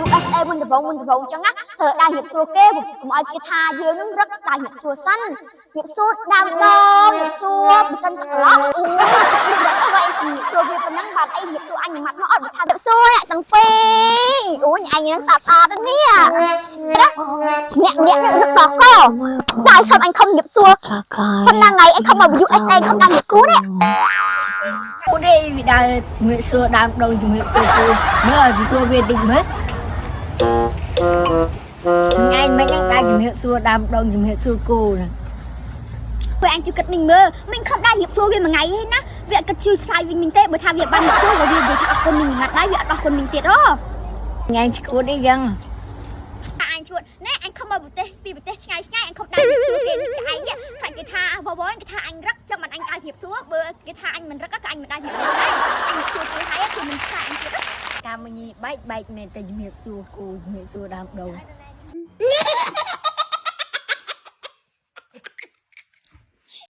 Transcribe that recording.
USA មុនដំបងចឹងណាធ្វើដៃញៀបសួរគេកុំឲ្យគេថាយើងនឹងរឹកដៃញៀបសួរសិនញៀបសួរដើមដងញៀបសួរមិនសិនទៅឡោះអូយដល់ទៅញៀបសួរវាប៉ុណ្ណឹងបាទអីញៀបសួរអញមួយម៉ាត់មកអត់ថាញៀបសួរអ្នកទាំងពីរអូយអញនឹងស្អាតស្អាតនេះអ្នករឹកដោះកដៃខំអញខំញៀបសួរប៉ុណ្ណាថ្ងៃអញខំមក USA ខំដៃញៀបសួរនេះអូនេះវាដើរជំរាបសួរដើមដងជំរាបសួរគូមើលសួរវាតិចមើលថ្ងៃមិញហ្នឹងដើរជំរាបសួរដើមដងជំរាបសួរគូហ្នឹងពេលអញជួយគិតមិញមើលមិញខំដើរជំរាបសួរវាមួយថ្ងៃឯណាវាអត់គិតជួយឆ្លើយវិញមិញទេបើថាវាបានជំរាបសួរក៏វានិយាយថាអរគុណមិញងាត់ដែរវាអត់អរគុណមិញទៀតហ៎ថ្ងៃឈួតអីចឹងអញឈួតណែអញខំមកប្រទេសពីប្រទេសឆ្ងាយអញខំដើរជំរាបសួរគេឯងខ្លាចគេថាវវគេថាអញរឹកចាំមិនអញដើរជំរាបសួរបើគេថាអញមិនរឹកក៏អញមិនដើរជំរាបសួរដែរអញជួយគេហើយគឺមិនខ្លាចអញទៀតតាមមិញបែកមែនតែជំរាបសួរគូជំរាបសួរដើមដង